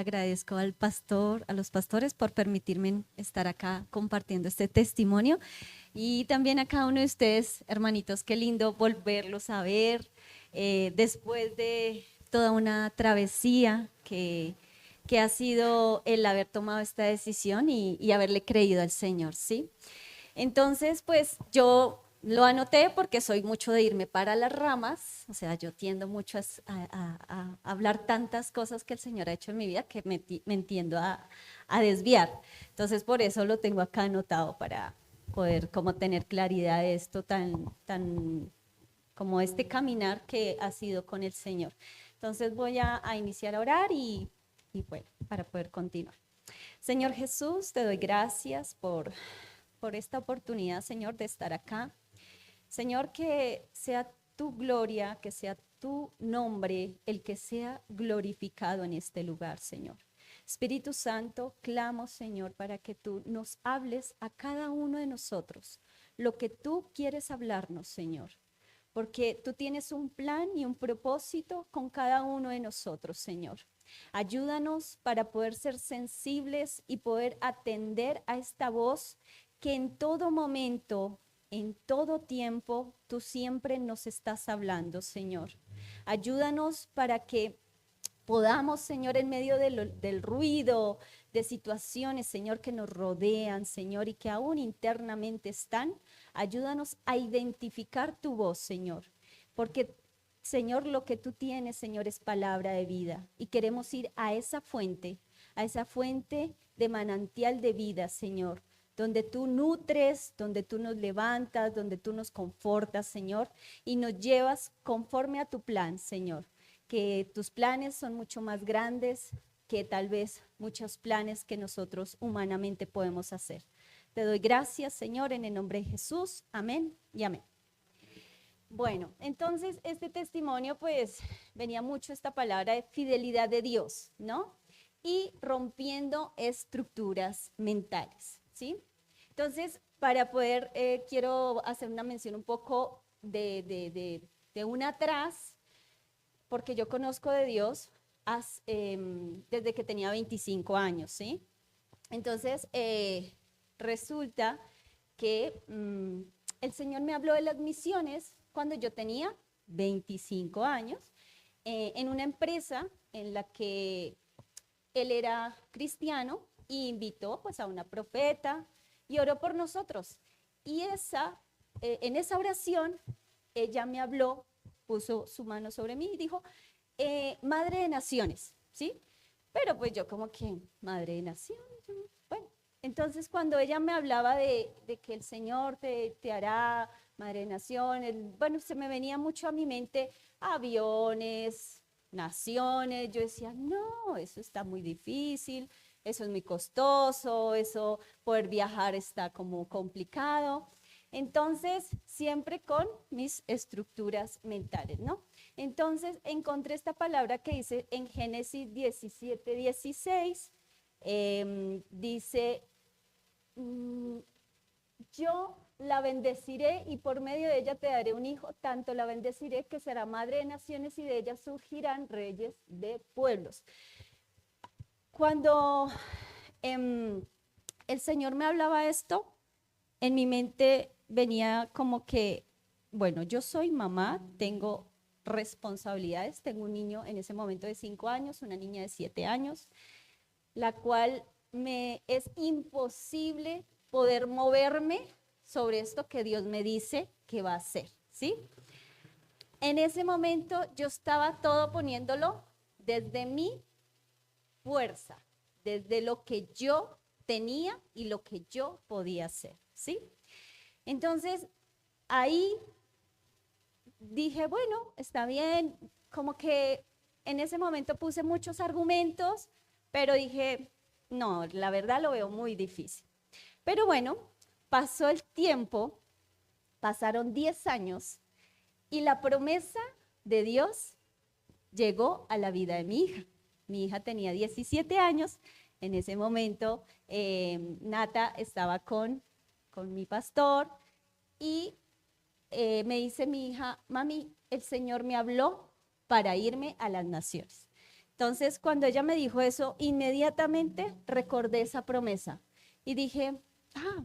agradezco al pastor, a los pastores por permitirme estar acá compartiendo este testimonio y también a cada uno de ustedes, hermanitos, qué lindo volverlos a ver después de toda una travesía que ha sido el haber tomado esta decisión y haberle creído al Señor, ¿sí? Entonces, pues yo lo anoté porque soy mucho de irme para las ramas, o sea, yo tiendo mucho a hablar tantas cosas que el Señor ha hecho en mi vida que me entiendo a desviar. Entonces, por eso lo tengo acá anotado para poder como tener claridad de esto tan como este caminar que ha sido con el Señor. Entonces voy a iniciar a orar y bueno, para poder continuar. Señor Jesús, te doy gracias por esta oportunidad, Señor, de estar acá. Señor, que sea tu gloria, que sea tu nombre el que sea glorificado en este lugar, Señor. Espíritu Santo, clamo, Señor, para que tú nos hables a cada uno de nosotros lo que tú quieres hablarnos, Señor. Porque tú tienes un plan y un propósito con cada uno de nosotros, Señor. Ayúdanos para poder ser sensibles y poder atender a esta voz que en todo momento, en todo tiempo, tú siempre nos estás hablando, Señor. Ayúdanos para que podamos, Señor, en medio del ruido, de situaciones, Señor, que nos rodean, Señor, y que aún internamente están, ayúdanos a identificar tu voz, Señor, porque, Señor, lo que tú tienes, Señor, es palabra de vida y queremos ir a esa fuente de manantial de vida, Señor, donde tú nutres, donde tú nos levantas, donde tú nos confortas, Señor, y nos llevas conforme a tu plan, Señor, que tus planes son mucho más grandes que tal vez muchos planes que nosotros humanamente podemos hacer. Te doy gracias, Señor, en el nombre de Jesús. Amén y amén. Bueno, entonces este testimonio pues venía mucho esta palabra de fidelidad de Dios, ¿no? Y rompiendo estructuras mentales, ¿sí? Entonces, para poder, quiero hacer una mención un poco de una atrás, porque yo conozco de Dios desde que tenía 25 años, ¿sí? Entonces, resulta que el Señor me habló de las misiones cuando yo tenía 25 años, en una empresa en la que él era cristiano y invitó pues a una profeta y oró por nosotros. Y en esa oración, ella me habló, puso su mano sobre mí y dijo, madre de naciones, ¿sí? Pero pues yo como que, madre de naciones, bueno. Entonces cuando ella me hablaba de que el Señor te hará madre de naciones, bueno, se me venía mucho a mi mente aviones, naciones, yo decía, no, eso está muy difícil, eso es muy costoso, eso poder viajar está como complicado. Entonces, siempre con mis estructuras mentales, ¿no? Entonces, encontré esta palabra que dice en Génesis 17:16, dice, yo la bendeciré y por medio de ella te daré un hijo, tanto la bendeciré que será madre de naciones y de ella surgirán reyes de pueblos. Cuando el Señor me hablaba esto, en mi mente venía como que, bueno, yo soy mamá, tengo responsabilidades, tengo un niño en ese momento de 5 años, una niña de 7 años, la cual me es imposible poder moverme sobre esto que Dios me dice que va a hacer, ¿sí? En ese momento yo estaba todo poniéndolo desde mi fuerza, desde lo que yo tenía y lo que yo podía hacer, ¿sí? Entonces, ahí dije, bueno, está bien, como que en ese momento puse muchos argumentos, pero dije, no, la verdad lo veo muy difícil. Pero bueno, pasó el tiempo, pasaron 10 años y la promesa de Dios llegó a la vida de mi hija. Mi hija tenía 17 años, en ese momento Nata estaba con mi pastor y me dice mi hija, mami, el Señor me habló para irme a las naciones. Entonces, cuando ella me dijo eso, inmediatamente recordé esa promesa y dije, ah,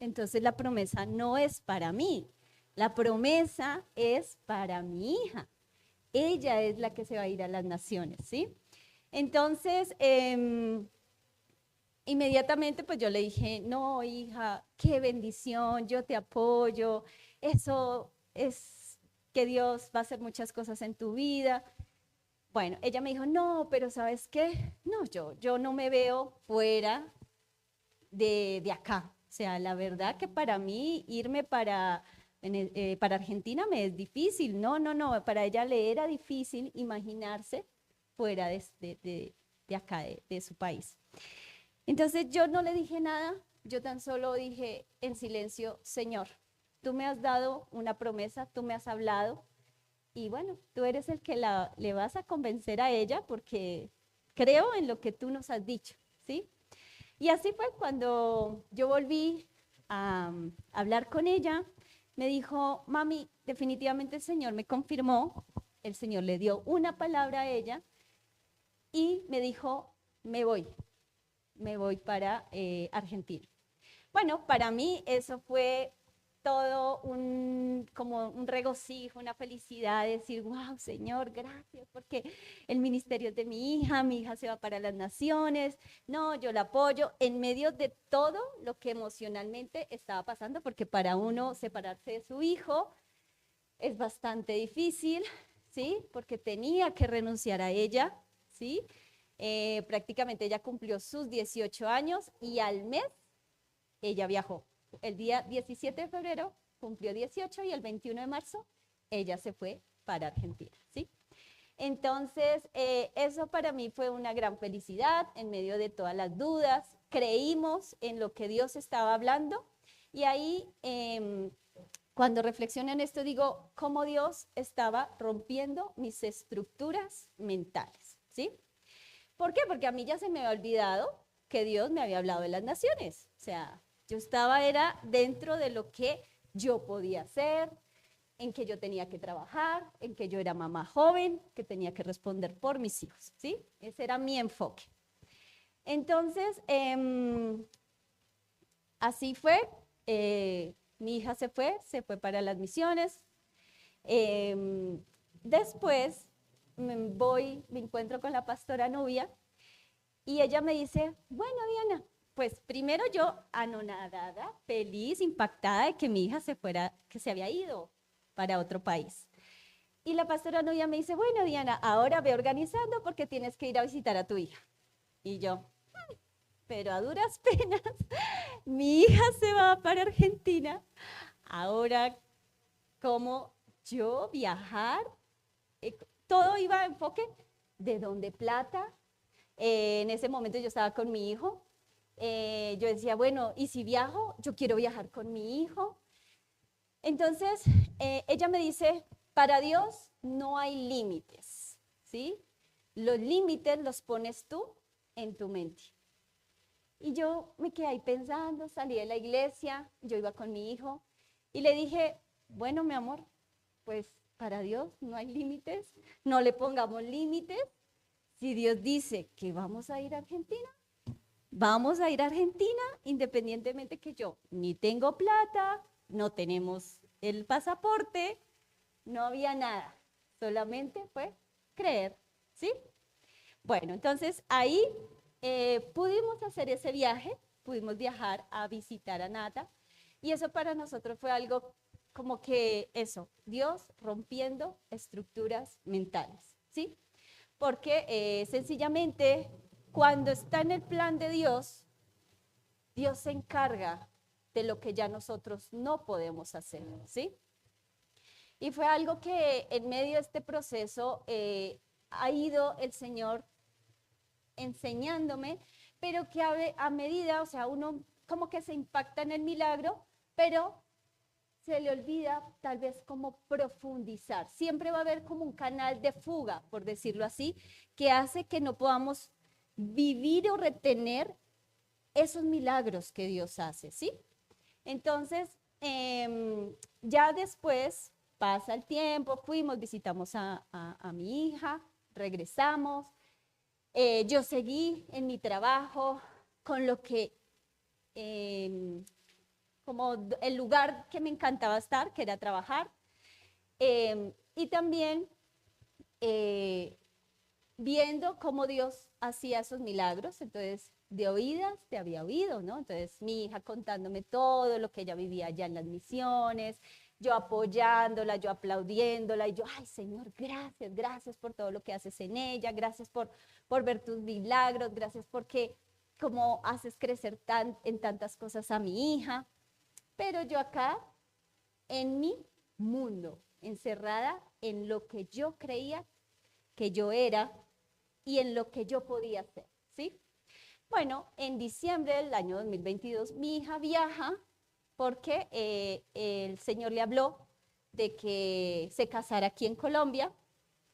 entonces la promesa no es para mí, la promesa es para mi hija. Ella es la que se va a ir a las naciones, ¿sí? Entonces, inmediatamente pues yo le dije, no, hija, qué bendición, yo te apoyo, eso es que Dios va a hacer muchas cosas en tu vida. Bueno, ella me dijo, no, pero ¿sabes qué? No, yo no me veo fuera de acá. O sea, la verdad que para mí irme para Argentina me es difícil. No, no, no, para ella le era difícil imaginarse fuera de acá, de su país. Entonces yo no le dije nada, yo tan solo dije en silencio, Señor, tú me has dado una promesa, tú me has hablado y bueno, tú eres el que le vas a convencer a ella porque creo en lo que tú nos has dicho, ¿sí? Y así fue cuando yo volví a hablar con ella, me dijo, mami, definitivamente el Señor me confirmó, el Señor le dio una palabra a ella y me dijo, me voy, me voy para Argentina. Bueno, para mí eso fue todo como un regocijo, una felicidad, decir, wow, Señor, gracias, porque el ministerio es de mi hija se va para las naciones, no, yo la apoyo en medio de todo lo que emocionalmente estaba pasando, porque para uno separarse de su hijo es bastante difícil, ¿sí? Porque tenía que renunciar a ella, ¿sí? Prácticamente ella cumplió sus 18 años y al mes ella viajó. El día 17 de febrero cumplió 18 y el 21 de marzo ella se fue para Argentina, ¿sí? Entonces, eso para mí fue una gran felicidad en medio de todas las dudas. Creímos en lo que Dios estaba hablando y ahí, cuando reflexiono en esto, digo, cómo Dios estaba rompiendo mis estructuras mentales, ¿sí? ¿Por qué? Porque a mí ya se me había olvidado que Dios me había hablado de las naciones. O sea, yo era dentro de lo que yo podía hacer, en que yo tenía que trabajar, en que yo era mamá joven, que tenía que responder por mis hijos, ¿sí? Ese era mi enfoque. Entonces, así fue. Mi hija se fue para las misiones. Después me encuentro con la pastora Nubia y ella me dice, bueno, Diana, pues primero yo anonadada, feliz, impactada de que mi hija que se había ido para otro país. Y la pastora Nubia me dice, bueno, Diana, ahora ve organizando porque tienes que ir a visitar a tu hija. Y yo, pero a duras penas, mi hija se va para Argentina. Ahora, ¿cómo yo viajar? Todo iba a enfoque de dónde plata. En ese momento yo estaba con mi hijo. Yo decía, bueno, ¿y si viajo? Yo quiero viajar con mi hijo. Entonces, ella me dice, para Dios no hay límites, ¿sí? Los límites los pones tú en tu mente. Y yo me quedé ahí pensando, salí de la iglesia, yo iba con mi hijo y le dije, bueno, mi amor, pues para Dios no hay límites, no le pongamos límites. Si Dios dice que vamos a ir a Argentina, vamos a ir a Argentina, independientemente que yo ni tengo plata, no tenemos el pasaporte, no había nada, solamente fue creer, ¿sí? Bueno, entonces ahí pudimos hacer ese viaje, pudimos viajar a visitar a Nata y eso para nosotros fue algo como que eso, Dios rompiendo estructuras mentales, ¿sí? Porque sencillamente cuando está en el plan de Dios, Dios se encarga de lo que ya nosotros no podemos hacer, ¿sí? Y fue algo que en medio de este proceso ha ido el Señor enseñándome, pero que a medida, o sea, uno como que se impacta en el milagro, pero se le olvida tal vez como profundizar. Siempre va a haber como un canal de fuga, por decirlo así, que hace que no podamos vivir o retener esos milagros que Dios hace, ¿sí? Entonces, ya después pasa el tiempo, fuimos, visitamos a mi hija, regresamos, Yo seguí en mi trabajo con lo que, em, como el lugar que me encantaba estar, que era trabajar. Y también eh, viendo cómo Dios hacía esos milagros, entonces de oídas te había oído, ¿no? Entonces mi hija contándome todo lo que ella vivía allá en las misiones, yo apoyándola, yo aplaudiéndola, y yo, ay Señor, gracias, gracias por todo lo que haces en ella, gracias por ver tus milagros, gracias porque como haces crecer en tantas cosas a mi hija, pero yo acá en mi mundo, encerrada en lo que yo creía que yo era y en lo que yo podía hacer, ¿sí? Bueno, en diciembre del año 2022 mi hija viaja porque el Señor le habló de que se casara aquí en Colombia.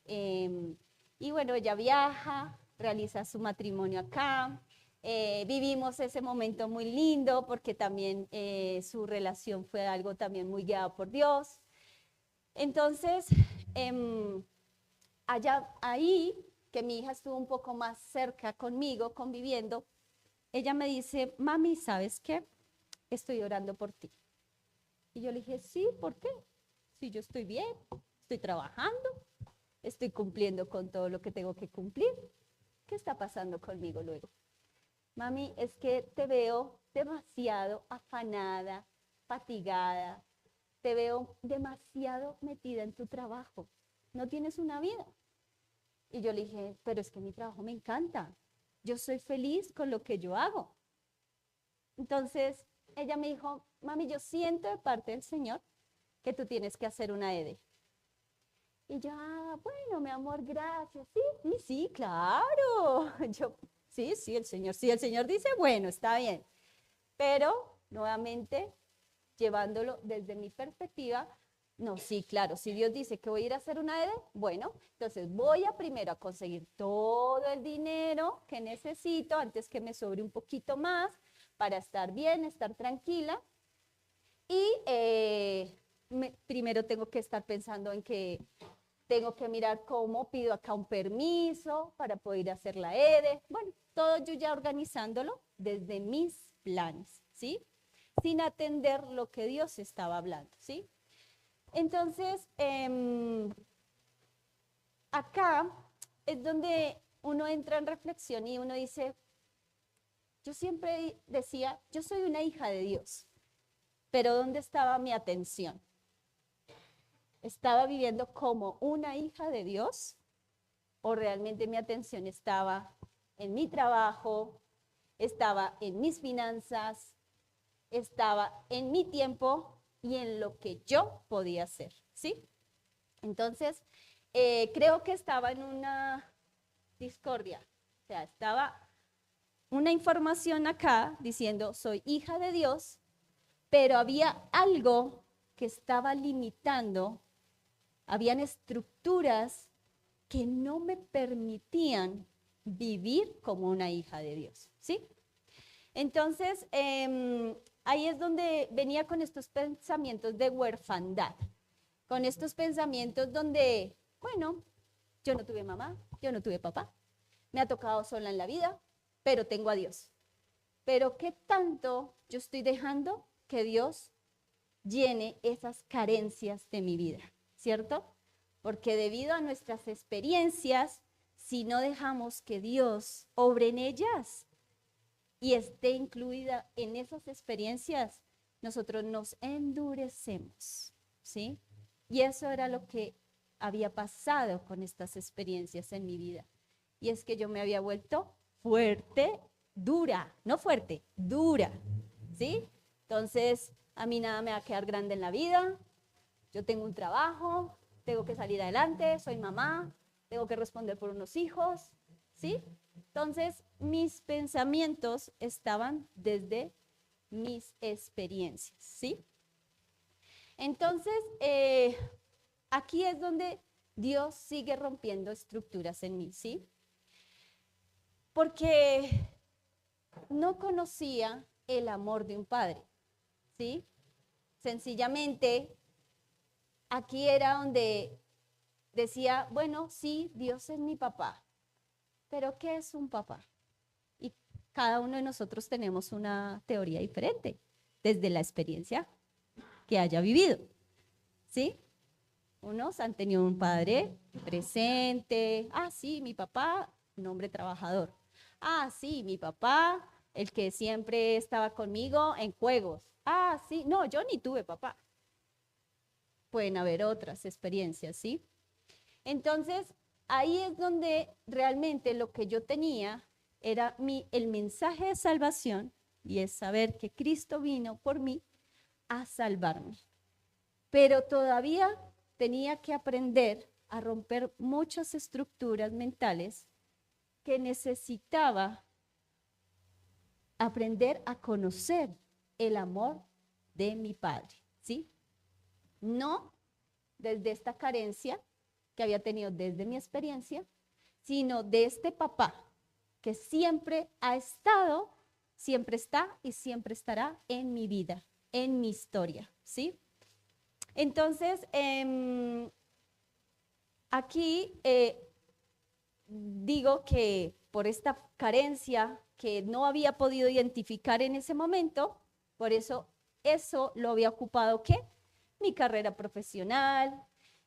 Y bueno, ella viaja, realiza su matrimonio acá. Vivimos ese momento muy lindo porque también su relación fue algo también muy guiado por Dios. Entonces, allá, ahí, que mi hija estuvo un poco más cerca conmigo, conviviendo, ella me dice, mami, ¿sabes qué? Estoy orando por ti. Y yo le dije, sí, ¿por qué? Si yo estoy bien, estoy trabajando, estoy cumpliendo con todo lo que tengo que cumplir. ¿Qué está pasando conmigo luego? Mami, es que te veo demasiado afanada, fatigada, te veo demasiado metida en tu trabajo. No tienes una vida. Y yo le dije, pero es que mi trabajo me encanta. Yo soy feliz con lo que yo hago. Entonces, ella me dijo, mami, yo siento de parte del Señor que tú tienes que hacer una ED. Y yo, bueno, mi amor, gracias. Sí, sí, sí, claro. Yo, sí, el Señor dice, bueno, está bien. Pero, nuevamente, llevándolo desde mi perspectiva, no, sí, claro, si Dios dice que voy a ir a hacer una ED, bueno, entonces voy a primero a conseguir todo el dinero que necesito antes que me sobre un poquito más para estar bien, estar tranquila. Y primero tengo que estar pensando en que tengo que mirar cómo pido acá un permiso para poder hacer la EDE. Bueno, todo yo ya organizándolo desde mis planes, ¿sí? Sin atender lo que Dios estaba hablando, ¿sí? Entonces, acá es donde uno entra en reflexión y uno dice, yo siempre decía, yo soy una hija de Dios, pero ¿dónde estaba mi atención? ¿Estaba viviendo como una hija de Dios o realmente mi atención estaba en mi trabajo, estaba en mis finanzas, estaba en mi tiempo y en lo que yo podía hacer, ¿sí? Entonces, creo que estaba en una discordia, o sea, estaba una información acá diciendo soy hija de Dios, pero había algo que estaba limitando, habían estructuras que no me permitían vivir como una hija de Dios, ¿sí? Entonces, ahí es donde venía con estos pensamientos de huerfandad, con estos pensamientos donde, bueno, yo no tuve mamá, yo no tuve papá, me ha tocado sola en la vida, pero tengo a Dios. Pero ¿qué tanto yo estoy dejando que Dios llene esas carencias de mi vida? ¿Cierto? Porque debido a nuestras experiencias, si no dejamos que Dios obre en ellas y esté incluida en esas experiencias, nosotros nos endurecemos, ¿sí? Y eso era lo que había pasado con estas experiencias en mi vida. Y es que yo me había vuelto fuerte, dura, no fuerte, dura, ¿sí? Entonces, a mí nada me va a quedar grande en la vida, yo tengo un trabajo, tengo que salir adelante, soy mamá, tengo que responder por unos hijos, ¿sí? Entonces, mis pensamientos estaban desde mis experiencias, ¿sí? Entonces, aquí es donde Dios sigue rompiendo estructuras en mí, ¿sí? Porque no conocía el amor de un padre, ¿sí? Sencillamente, aquí era donde decía, bueno, sí, Dios es mi papá, Pero ¿qué es un papá? Y cada uno de nosotros tenemos una teoría diferente desde la experiencia que haya vivido, ¿sí? Unos han tenido un padre presente. Ah, sí, mi papá, un hombre trabajador. Ah, sí, mi papá, el que siempre estaba conmigo en juegos. Ah, sí, no, yo ni tuve papá. Pueden haber otras experiencias, ¿sí? Entonces, ahí es donde realmente lo que yo tenía era el mensaje de salvación, y es saber que Cristo vino por mí a salvarme. Pero todavía tenía que aprender a romper muchas estructuras mentales que necesitaba aprender a conocer el amor de mi padre, ¿sí? No desde esta carencia que había tenido desde mi experiencia, sino de este papá que siempre ha estado, siempre está y siempre estará en mi vida, en mi historia, ¿sí? Entonces, aquí digo que por esta carencia que no había podido identificar en ese momento, por eso lo había ocupado, ¿qué? Mi carrera profesional,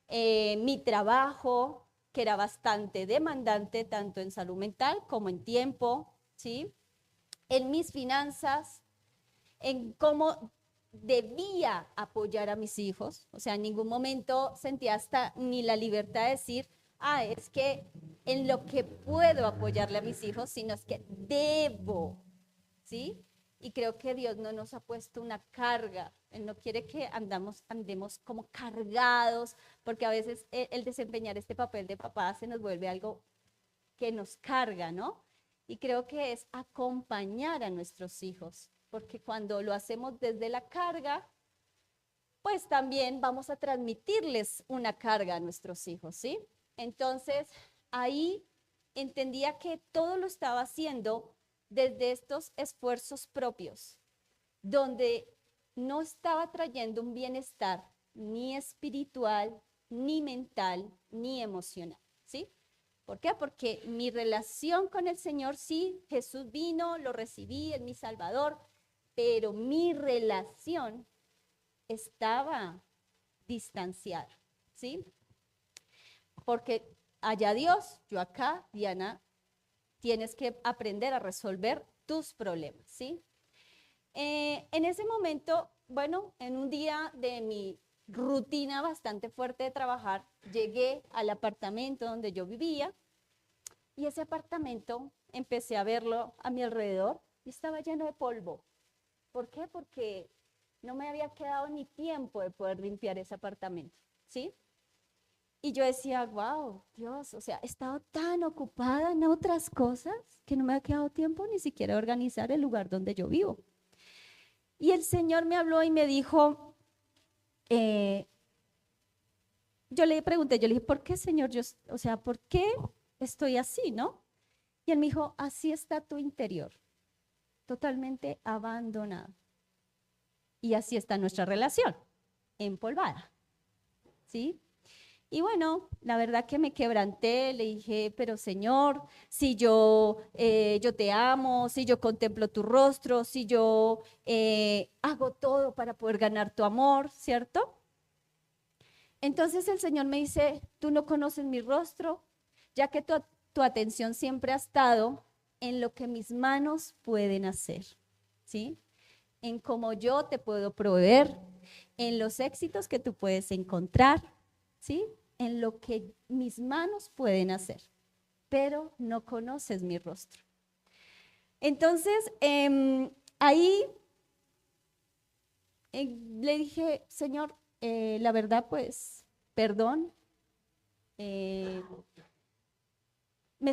mi trabajo, que era bastante demandante, tanto en salud mental como en tiempo, ¿sí? En mis finanzas, en cómo debía apoyar a mis hijos, o sea, en ningún momento sentía hasta ni la libertad de decir, ah, es que en lo que puedo apoyarle a mis hijos, sino es que debo, ¿sí? Y creo que Dios no nos ha puesto una carga, Él no quiere que andemos como cargados, porque a veces el desempeñar este papel de papá se nos vuelve algo que nos carga, ¿no? Y creo que es acompañar a nuestros hijos, porque cuando lo hacemos desde la carga, pues también vamos a transmitirles una carga a nuestros hijos, ¿sí? Entonces, ahí entendía que todo lo estaba haciendo desde estos esfuerzos propios, donde no estaba trayendo un bienestar ni espiritual, ni mental, ni emocional, ¿sí? ¿Por qué? Porque mi relación con el Señor, sí, Jesús vino, lo recibí, es mi Salvador, pero mi relación estaba distanciada, ¿sí? Porque allá Dios, yo acá, Diana, tienes que aprender a resolver tus problemas, ¿sí? En ese momento, bueno, en un día de mi rutina bastante fuerte de trabajar, llegué al apartamento donde yo vivía y ese apartamento empecé a verlo a mi alrededor y estaba lleno de polvo. ¿Por qué? Porque no me había quedado ni tiempo de poder limpiar ese apartamento, ¿sí? Y yo decía, wow, Dios, o sea, he estado tan ocupada en otras cosas que no me ha quedado tiempo ni siquiera de organizar el lugar donde yo vivo. Y el Señor me habló y me dijo, eh, yo le pregunté, yo le dije, ¿por qué, Señor? Yo, o sea, ¿por qué estoy así, no? Y él me dijo, así está tu interior, totalmente abandonado. Y así está nuestra relación, empolvada, ¿sí? Y bueno, la verdad que me quebranté, le dije, pero Señor, si yo te amo, si yo contemplo tu rostro, si yo hago todo para poder ganar tu amor, ¿cierto? Entonces el Señor me dice, tú no conoces mi rostro, ya que tu atención siempre ha estado en lo que mis manos pueden hacer, ¿sí? En cómo yo te puedo proveer, en los éxitos que tú puedes encontrar, ¿sí? En lo que mis manos pueden hacer, pero no conoces mi rostro. Entonces, ahí le dije, Señor, la verdad, pues, perdón. Me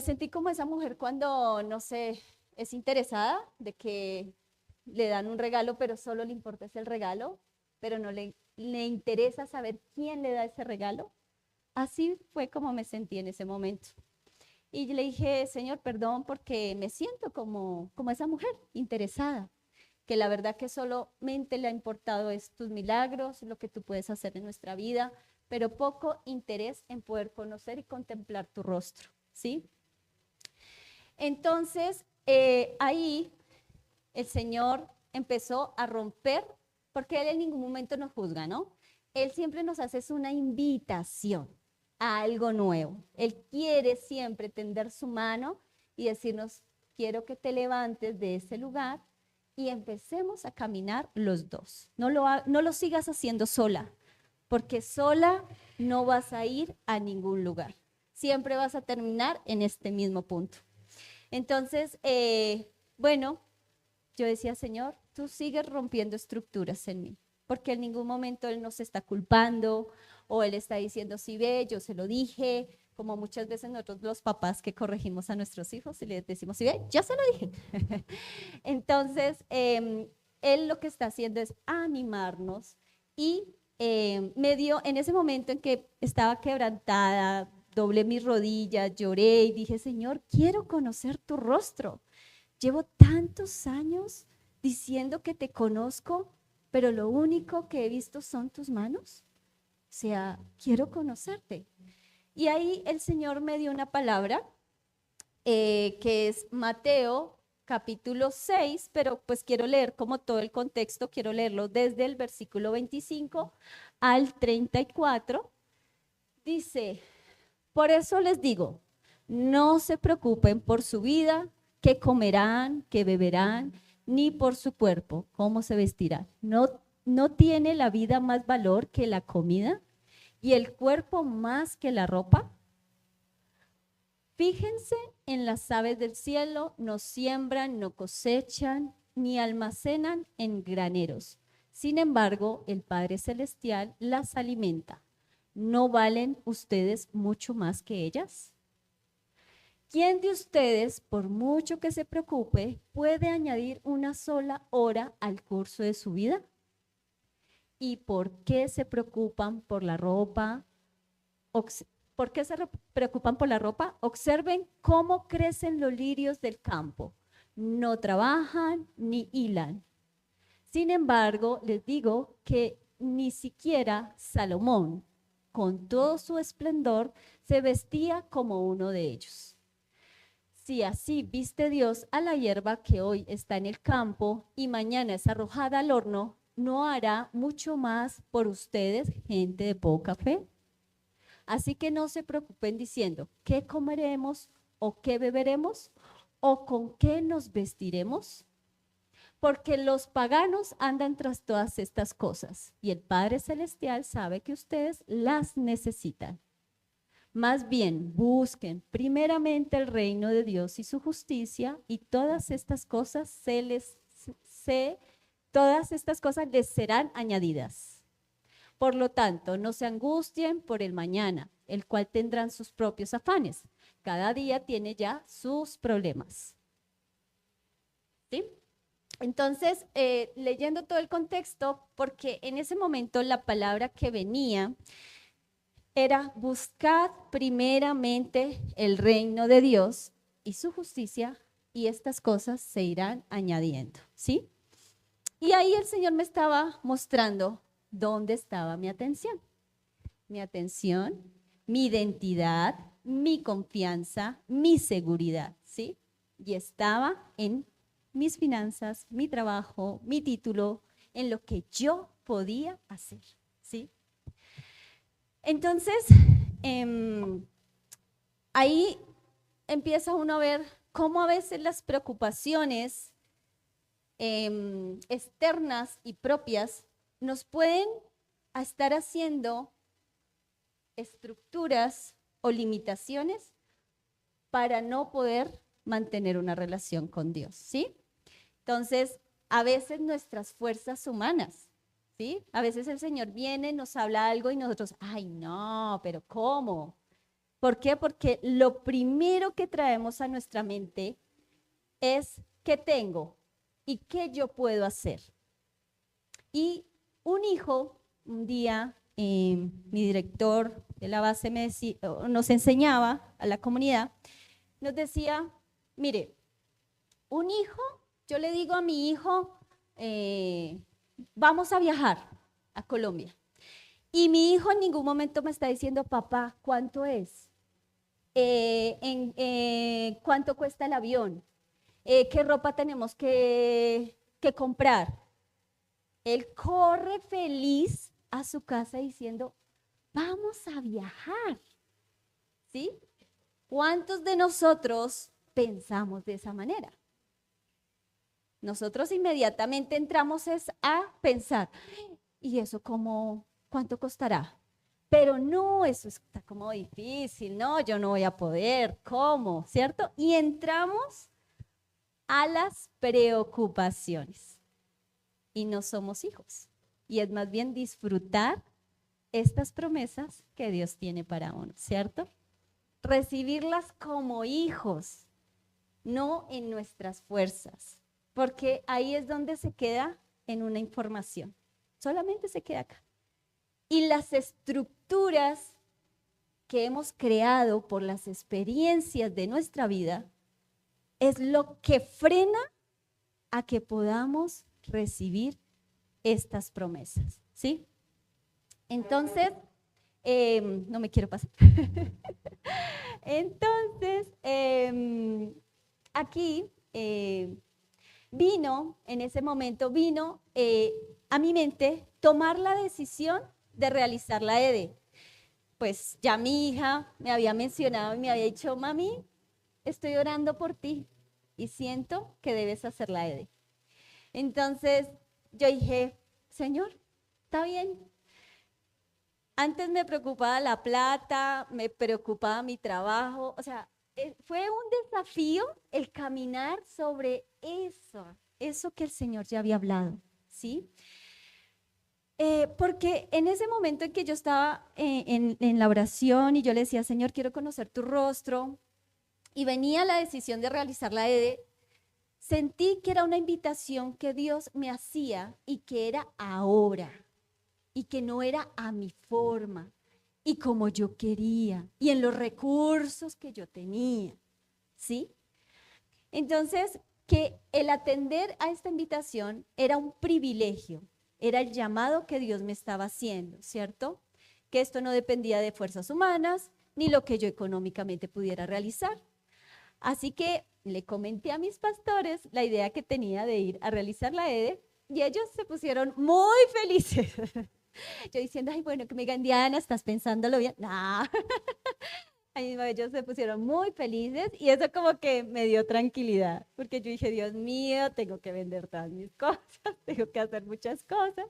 sentí como esa mujer cuando, no sé, es interesada de que le dan un regalo, pero solo le importa es el regalo, pero no le interesa saber quién le da ese regalo. Así fue como me sentí en ese momento. Y le dije, Señor, perdón porque me siento como esa mujer interesada, que la verdad que solamente le ha importado es tus milagros, lo que tú puedes hacer en nuestra vida, pero poco interés en poder conocer y contemplar tu rostro, ¿sí? Entonces, ahí el Señor empezó a romper, porque Él en ningún momento nos juzga, ¿no? Él siempre nos hace una invitación a algo nuevo. Él quiere siempre tender su mano y decirnos, quiero que te levantes de ese lugar y empecemos a caminar los dos. No lo sigas haciendo sola, porque sola no vas a ir a ningún lugar. Siempre vas a terminar en este mismo punto. Entonces, bueno, yo decía, Señor, tú sigues rompiendo estructuras en mí, porque en ningún momento Él nos está culpando o Él está diciendo, sí ve, yo se lo dije, como muchas veces nosotros los papás que corregimos a nuestros hijos y les decimos, sí ve, ya se lo dije. Entonces, Él lo que está haciendo es animarnos y me dio, en ese momento en que estaba quebrantada, doblé mis rodillas, lloré y dije, Señor, quiero conocer tu rostro. Llevo tantos años diciendo que te conozco, pero lo único que he visto son tus manos. O sea, quiero conocerte. Y ahí el Señor me dio una palabra que es Mateo capítulo 6, pero pues quiero leer como todo el contexto, quiero leerlo desde el versículo 25 al 34. Dice, por eso les digo, no se preocupen por su vida, qué comerán, qué beberán, ni por su cuerpo, cómo se vestirán. ¿No tiene la vida más valor que la comida y el cuerpo más que la ropa? Fíjense en las aves del cielo, no siembran, no cosechan, ni almacenan en graneros. Sin embargo, el Padre Celestial las alimenta. ¿No valen ustedes mucho más que ellas? ¿Quién de ustedes, por mucho que se preocupe, puede añadir una sola hora al curso de su vida? ¿Y por qué se preocupan por la ropa? ¿Por qué se preocupan por la ropa? Observen cómo crecen los lirios del campo. No trabajan ni hilan. Sin embargo, les digo que ni siquiera Salomón, con todo su esplendor, se vestía como uno de ellos. Si así viste Dios a la hierba que hoy está en el campo y mañana es arrojada al horno, ¿no hará mucho más por ustedes, gente de poca fe? Así que no se preocupen diciendo, ¿qué comeremos o qué beberemos o con qué nos vestiremos? Porque los paganos andan tras todas estas cosas y el Padre Celestial sabe que ustedes las necesitan. Más bien, busquen primeramente el reino de Dios y su justicia y todas estas cosas todas estas cosas les serán añadidas. Por lo tanto, no se angustien por el mañana, el cual tendrán sus propios afanes. Cada día tiene ya sus problemas. ¿Sí? Entonces, leyendo todo el contexto, porque en ese momento la palabra que venía era buscad primeramente el reino de Dios y su justicia y estas cosas se irán añadiendo, ¿sí? Y ahí el Señor me estaba mostrando dónde estaba mi atención. Mi atención, mi identidad, mi confianza, mi seguridad, ¿sí? Y estaba en mis finanzas, mi trabajo, mi título, en lo que yo podía hacer, ¿sí? Entonces, ahí empieza uno a ver cómo a veces las preocupaciones externas y propias nos pueden estar haciendo estructuras o limitaciones para no poder mantener una relación con Dios, ¿sí? Entonces, a veces nuestras fuerzas humanas, ¿sí? A veces el Señor viene, nos habla algo y nosotros, ay, no, pero ¿cómo? ¿Por qué? Porque lo primero que traemos a nuestra mente es ¿qué tengo? ¿Y qué yo puedo hacer? Y un hijo, un día, mi director de la base nos enseñaba a la comunidad, nos decía, mire, un hijo, yo le digo a mi hijo, vamos a viajar a Colombia. Y mi hijo en ningún momento me está diciendo, papá, ¿cuánto es? cuánto cuesta el avión, qué ropa tenemos que comprar. Él corre feliz a su casa diciendo, vamos a viajar, ¿sí? ¿Cuántos de nosotros pensamos de esa manera? Nosotros inmediatamente entramos a pensar, ¿y eso cuánto costará? Pero no, eso está como difícil, no, yo no voy a poder, ¿cómo? ¿Cierto? Y entramos a las preocupaciones y no somos hijos. Y es más bien disfrutar estas promesas que Dios tiene para uno, ¿cierto? Recibirlas como hijos, no en nuestras fuerzas, porque ahí es donde se queda en una información, solamente se queda acá. Y las estructuras que hemos creado por las experiencias de nuestra vida es lo que frena a que podamos recibir estas promesas, ¿sí? Entonces, no me quiero pasar. Entonces, aquí en ese momento vino a mi mente tomar la decisión de realizar la EDE. Pues ya mi hija me había mencionado y me había dicho, mami, estoy orando por ti y siento que debes hacer la EDE. Entonces yo dije, Señor, está bien. Antes me preocupaba la plata, me preocupaba mi trabajo, o sea, fue un desafío el caminar sobre eso que el Señor ya había hablado, ¿sí? Porque en ese momento en que yo estaba en la oración y yo le decía, Señor, quiero conocer tu rostro, y venía la decisión de realizar la EDE, sentí que era una invitación que Dios me hacía y que era ahora, y que no era a mi forma, y como yo quería, y en los recursos que yo tenía, ¿sí? Entonces, que el atender a esta invitación era un privilegio, era el llamado que Dios me estaba haciendo, ¿cierto? Que esto no dependía de fuerzas humanas, ni lo que yo económicamente pudiera realizar. Así que le comenté a mis pastores la idea que tenía de ir a realizar la EDE y ellos se pusieron muy felices. Yo diciendo, ay, bueno, que me digan, Diana, ¿estás pensándolo bien? No. Ellos se pusieron muy felices y eso como que me dio tranquilidad, porque yo dije, Dios mío, tengo que vender todas mis cosas, tengo que hacer muchas cosas.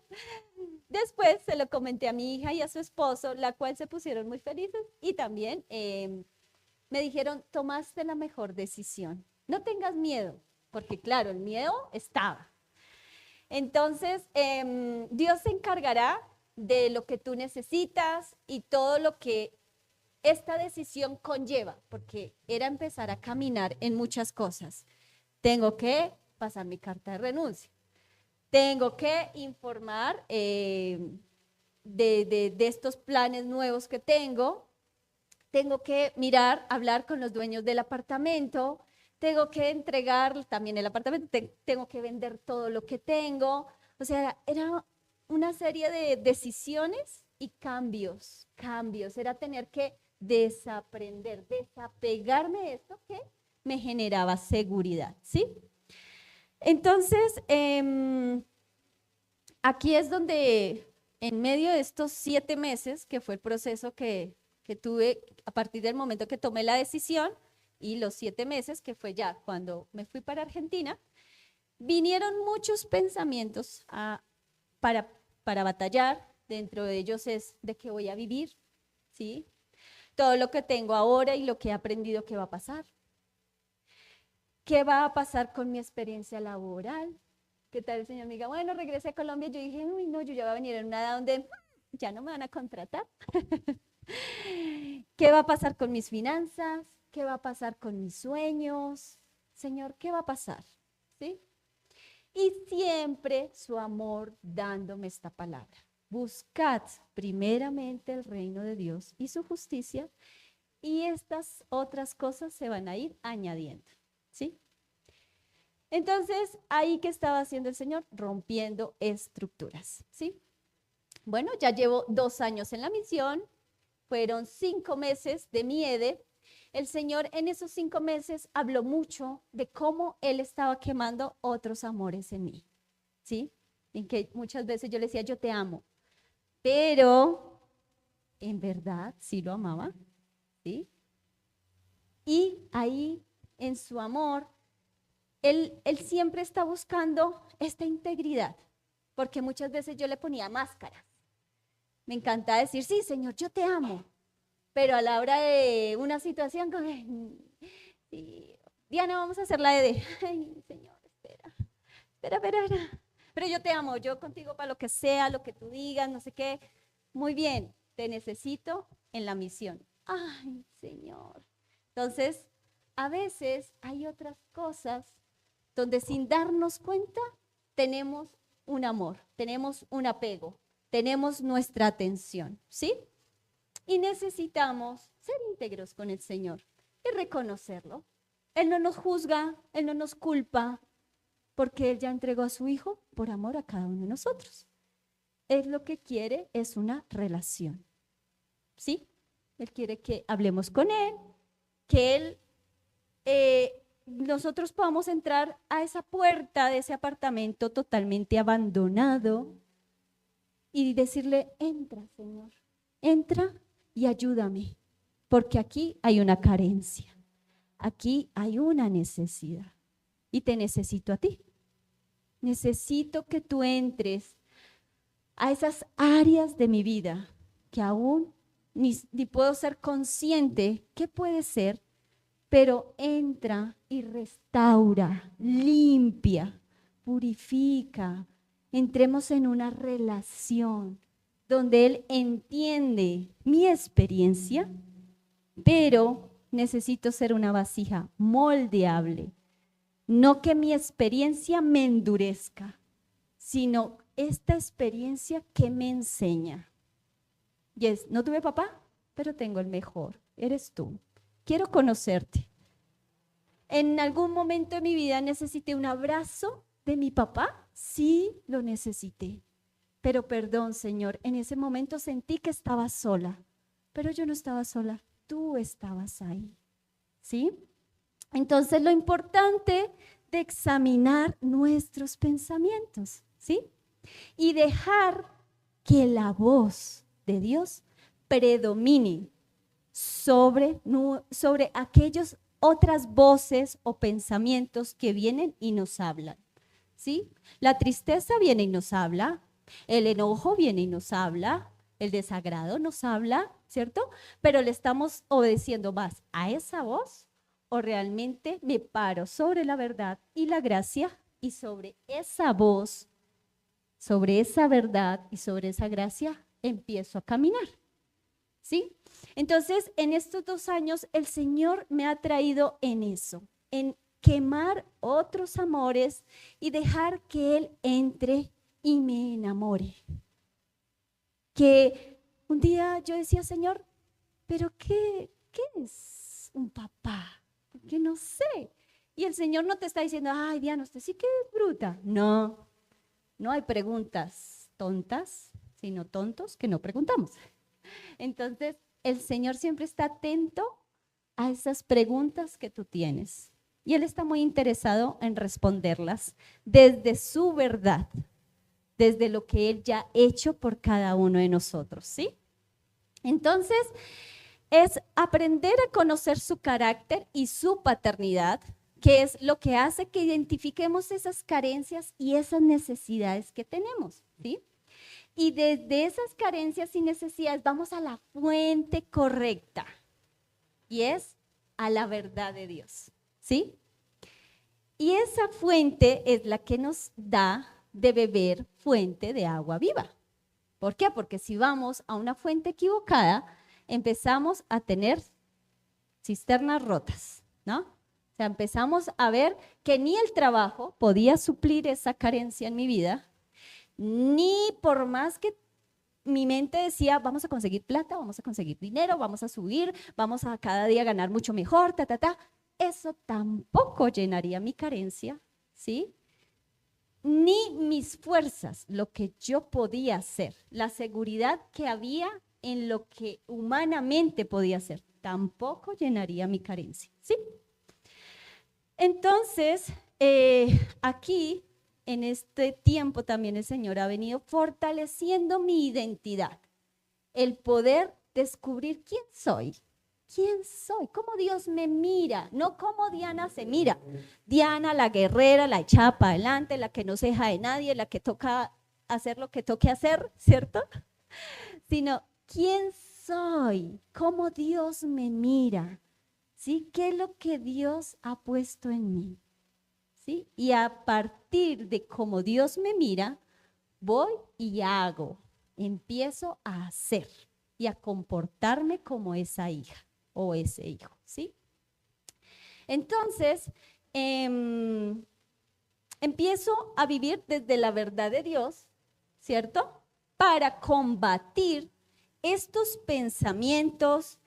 Después se lo comenté a mi hija y a su esposo, la cual se pusieron muy felices y también me dijeron, tomaste la mejor decisión, no tengas miedo, porque claro, el miedo estaba. Entonces, Dios se encargará de lo que tú necesitas y todo lo que esta decisión conlleva, porque era empezar a caminar en muchas cosas. Tengo que pasar mi carta de renuncia, tengo que informar de estos planes nuevos que tengo que mirar, hablar con los dueños del apartamento, tengo que entregar también el apartamento, tengo que vender todo lo que tengo. O sea, era una serie de decisiones y cambios, era tener que desaprender, desapegarme de esto que me generaba seguridad, ¿sí? Entonces, aquí es donde en medio de estos 7 meses, que fue el proceso que tuve a partir del momento que tomé la decisión y los 7 meses, que fue ya cuando me fui para Argentina, vinieron muchos pensamientos para batallar. Dentro de ellos es de qué voy a vivir, ¿sí? Todo lo que tengo ahora y lo que he aprendido, ¿qué va a pasar? ¿Qué va a pasar con mi experiencia laboral? ¿Qué tal el señor amiga? Bueno, regresé a Colombia. Yo dije, uy, no, yo ya voy a venir en una edad donde ya no me van a contratar. ¿Qué va a pasar con mis finanzas? ¿Qué va a pasar con mis sueños? Señor, ¿qué va a pasar? ¿Sí? Y siempre su amor dándome esta palabra. Buscad primeramente el reino de Dios y su justicia, y estas otras cosas se van a ir añadiendo. ¿Sí? Entonces, ahí que estaba haciendo el Señor, rompiendo estructuras. ¿Sí? Bueno, ya llevo 2 años en la misión. Fueron 5 meses de mi EDE El Señor en esos 5 meses habló mucho de cómo Él estaba quemando otros amores en mí, ¿sí? En que muchas veces yo le decía, yo te amo, pero en verdad sí lo amaba, ¿sí? Y ahí, en su amor, él siempre está buscando esta integridad, porque muchas veces yo le ponía máscaras. Me encanta decir, sí, Señor, yo te amo, pero a la hora de una situación, como, sí, Diana, vamos a hacer la de, ay, Señor, espera, pero yo te amo, yo contigo para lo que sea, lo que tú digas, no sé qué. Muy bien, te necesito en la misión. Ay, Señor. Entonces, a veces hay otras cosas donde sin darnos cuenta tenemos un amor, tenemos un apego, tenemos nuestra atención, ¿sí? Y necesitamos ser íntegros con el Señor y reconocerlo. Él no nos juzga, Él no nos culpa, porque Él ya entregó a su Hijo por amor a cada uno de nosotros. Él lo que quiere es una relación, ¿sí? Él quiere que hablemos con Él, que Él, nosotros podamos entrar a esa puerta de ese apartamento totalmente abandonado y decirle, entra, Señor, entra y ayúdame, porque aquí hay una carencia, aquí hay una necesidad y te necesito a ti. Necesito que tú entres a esas áreas de mi vida que aún ni puedo ser consciente qué puede ser, pero entra y restaura, limpia, purifica. Entremos en una relación donde Él entiende mi experiencia, pero necesito ser una vasija moldeable. No que mi experiencia me endurezca, sino esta experiencia que me enseña. Y es, no tuve papá, pero tengo el mejor, eres tú. Quiero conocerte. En algún momento de mi vida necesité un abrazo de mi papá, sí lo necesité. Pero perdón, Señor, en ese momento sentí que estaba sola, pero yo no estaba sola, tú estabas ahí, ¿sí? Entonces, lo importante de examinar nuestros pensamientos, ¿sí? Y dejar que la voz de Dios predomine sobre aquellas otras voces o pensamientos que vienen y nos hablan, ¿sí? La tristeza viene y nos habla, el enojo viene y nos habla, el desagrado nos habla, ¿cierto? Pero le estamos obedeciendo más a esa voz, o realmente me paro sobre la verdad y la gracia y sobre esa voz, sobre esa verdad y sobre esa gracia empiezo a caminar, ¿sí? Entonces, en estos 2 años el Señor me ha traído en eso, en quemar otros amores y dejar que Él entre y me enamore. Que un día yo decía, Señor, ¿pero qué es un papá? Porque no sé. Y el Señor no te está diciendo, ay, Diana, usted sí que es bruta. No, no hay preguntas tontas, sino tontos que no preguntamos. Entonces, el Señor siempre está atento a esas preguntas que tú tienes. Y Él está muy interesado en responderlas desde su verdad, desde lo que Él ya ha hecho por cada uno de nosotros, ¿sí? Entonces, es aprender a conocer su carácter y su paternidad, que es lo que hace que identifiquemos esas carencias y esas necesidades que tenemos, ¿sí? Y desde esas carencias y necesidades vamos a la fuente correcta, y es a la verdad de Dios, ¿sí? Y esa fuente es la que nos da de beber fuente de agua viva. ¿Por qué? Porque si vamos a una fuente equivocada, empezamos a tener cisternas rotas, ¿no? O sea, empezamos a ver que ni el trabajo podía suplir esa carencia en mi vida, ni por más que mi mente decía, vamos a conseguir plata, vamos a conseguir dinero, vamos a subir, vamos a cada día ganar mucho mejor, eso tampoco llenaría mi carencia, ¿sí? Ni mis fuerzas, lo que yo podía hacer, la seguridad que había en lo que humanamente podía hacer. tampoco llenaría mi carencia, ¿sí? Entonces, aquí, en este tiempo también el Señor ha venido fortaleciendo mi identidad, el poder descubrir quién soy, cómo Dios me mira, no cómo Diana se mira. Diana, la guerrera, la echada para adelante, la que no se deja de nadie, la que toca hacer lo que toque hacer, ¿cierto? Sino, ¿quién soy? ¿Cómo Dios me mira? ¿Sí? ¿Qué es lo que Dios ha puesto en mí? ¿Sí? Y a partir de cómo Dios me mira, voy y hago, empiezo a hacer y a comportarme como esa hija o ese hijo, ¿sí? Entonces, empiezo a vivir desde la verdad de Dios, ¿cierto? Para combatir estos pensamientos,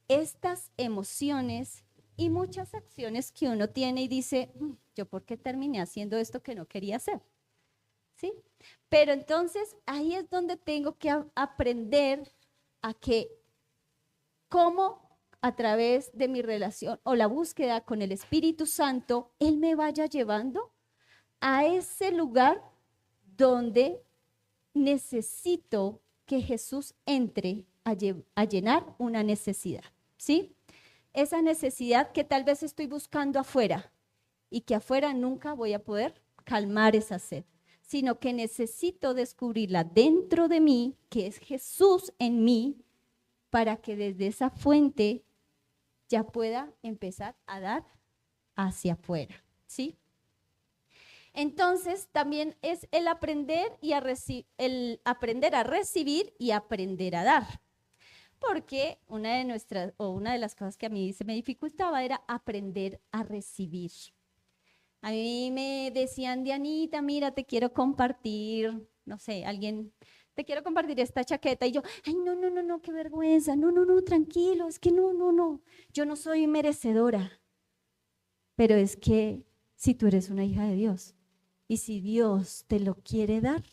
estas emociones y muchas acciones que uno tiene y dice, ¿yo por qué terminé haciendo esto que no quería hacer? ¿Sí? Pero entonces ahí es donde tengo que aprender a que cómo a través de mi relación o la búsqueda con el Espíritu Santo, Él me vaya llevando a ese lugar donde necesito que Jesús entre a llenar una necesidad, ¿sí? Esa necesidad que tal vez estoy buscando afuera y que afuera nunca voy a poder calmar esa sed, sino que necesito descubrirla dentro de mí, que es Jesús en mí, para que desde esa fuente ya pueda empezar a dar hacia afuera, ¿sí? Entonces, también es el aprender el aprender a recibir y aprender a dar. Porque una de las cosas que a mí se me dificultaba era aprender a recibir. A mí me decían, Dianita, mira, te quiero compartir, no sé, alguien, te quiero compartir esta chaqueta. Y yo, ay, no, no, no, no, qué vergüenza. No, no, no, tranquilo, es que no, no, no. Yo no soy merecedora. Pero es que si tú eres una hija de Dios y si Dios te lo quiere dar,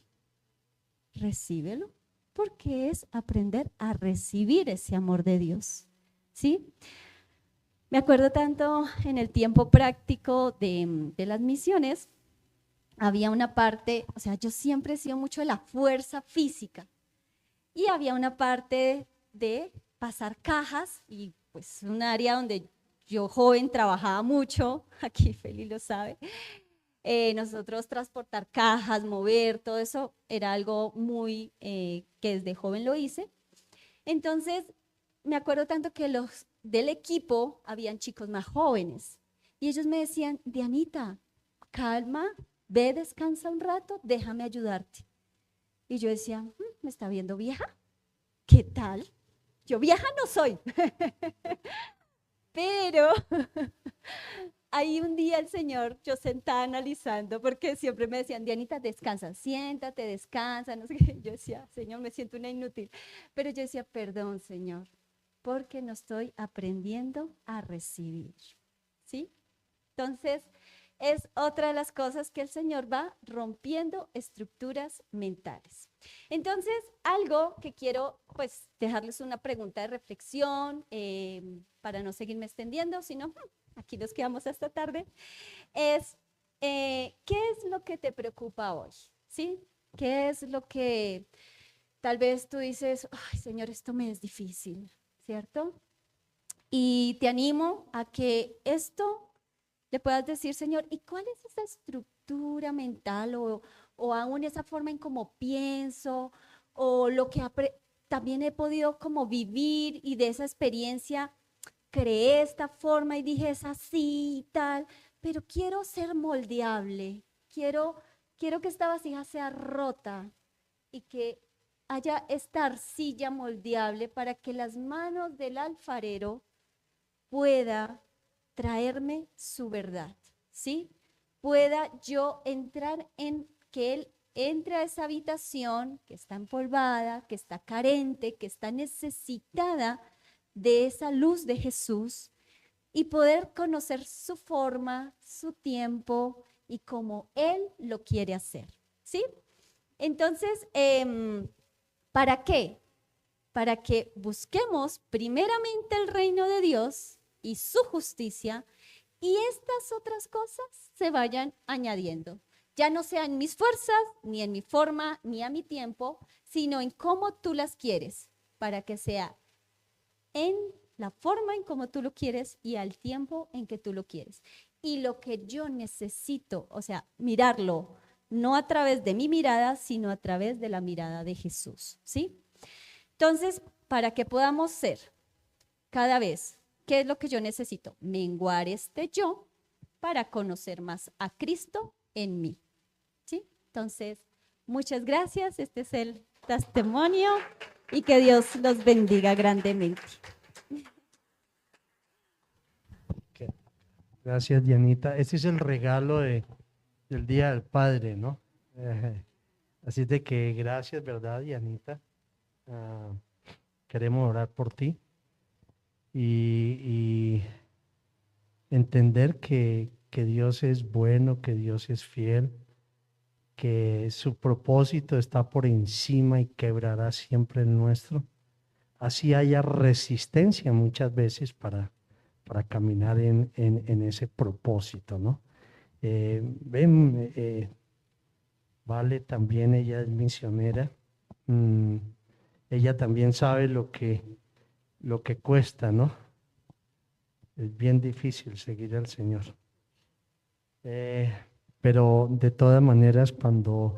recíbelo, porque es aprender a recibir ese amor de Dios, ¿sí? Me acuerdo tanto en el tiempo práctico de las misiones, había una parte, o sea, yo siempre he sido mucho de la fuerza física y había una parte de pasar cajas y pues un área donde yo joven trabajaba mucho, aquí Feli lo sabe. Nosotros transportar cajas, mover, todo eso era algo muy que desde joven lo hice. Entonces, me acuerdo tanto que los del equipo habían chicos más jóvenes y ellos me decían, Dianita, calma, ve, descansa un rato, déjame ayudarte. Y yo decía, ¿me está viendo vieja? ¿Qué tal? Yo vieja no soy, pero ahí un día el Señor, yo sentada analizando, porque siempre me decían, Dianita, descansa, siéntate, descansa, no sé qué. Yo decía, Señor, me siento una inútil. Pero yo decía, perdón, Señor, porque no estoy aprendiendo a recibir, ¿sí? Entonces, es otra de las cosas que el Señor va rompiendo estructuras mentales. Entonces, algo que quiero, pues, dejarles una pregunta de reflexión para no seguirme extendiendo, sino aquí nos quedamos hasta tarde, es, ¿qué es lo que te preocupa hoy? ¿Sí? ¿Qué es lo que tal vez tú dices, ay, Señor, esto me es difícil, ¿cierto? Y te animo a que esto le puedas decir, Señor, ¿y cuál es esa estructura mental o aún esa forma en cómo pienso o lo que también he podido como vivir y de esa experiencia creé esta forma y dije es así y tal, pero quiero ser moldeable, quiero que esta vasija sea rota y que haya esta arcilla moldeable para que las manos del alfarero pueda traerme su verdad, ¿sí? Pueda yo entrar en que Él entre a esa habitación que está empolvada, que está carente, que está necesitada de esa luz de Jesús y poder conocer su forma, su tiempo y cómo Él lo quiere hacer, ¿sí? Entonces, ¿para qué? para que busquemos primeramente el reino de Dios y su justicia, y estas otras cosas se vayan añadiendo. Ya no sean mis fuerzas, ni en mi forma, ni a mi tiempo, sino en cómo tú las quieres, para que sea en la forma en cómo tú lo quieres y al tiempo en que tú lo quieres. Y lo que yo necesito, o sea, mirarlo, no a través de mi mirada, sino a través de la mirada de Jesús, ¿sí? Entonces, para que podamos ser cada vez, ¿qué es lo que yo necesito? Menguar este yo para conocer más a Cristo en mí, ¿sí? Entonces, muchas gracias. Este es el testimonio y que Dios los bendiga grandemente. Gracias, Dianita. Este es el regalo del Día del Padre, ¿no? Así de que gracias, ¿verdad, Dianita? Queremos orar por ti y entender que Dios es bueno, que Dios es fiel, que su propósito está por encima y quebrará siempre el nuestro. Así haya resistencia muchas veces para caminar en ese propósito, ¿no? Vale, también ella es misionera. Ella también sabe lo que cuesta, ¿no? Es bien difícil seguir al Señor. Pero de todas maneras, cuando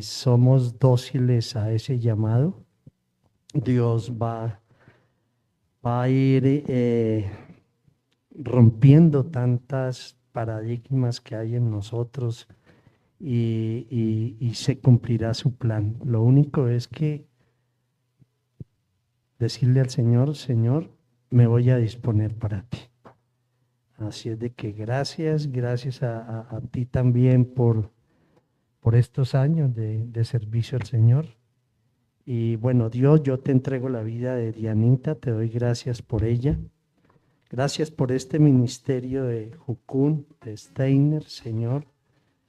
somos dóciles a ese llamado, Dios va a ir rompiendo tantas paradigmas que hay en nosotros y se cumplirá su plan. Lo único es que decirle al Señor, Señor, me voy a disponer para ti. Así es de que gracias a ti también por estos años de servicio al Señor. Y bueno, Dios, yo te entrego la vida de Dianita, te doy gracias por ella. Gracias por este ministerio de Jukun, de Steiner, Señor.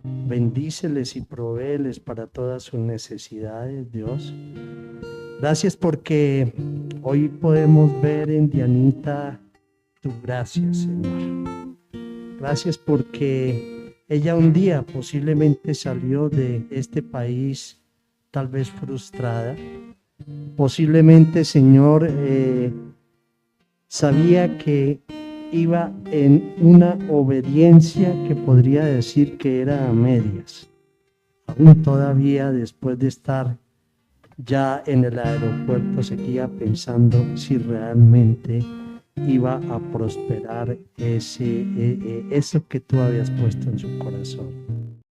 Bendíceles y provéeles para todas sus necesidades, Dios. Gracias porque hoy podemos ver en Dianita tu gracia, Señor. Gracias porque ella un día posiblemente salió de este país tal vez frustrada. Posiblemente, Señor, sabía que iba en una obediencia que podría decir que era a medias. Aún todavía después de estar ya en el aeropuerto seguía pensando si realmente iba a prosperar eso que tú habías puesto en su corazón.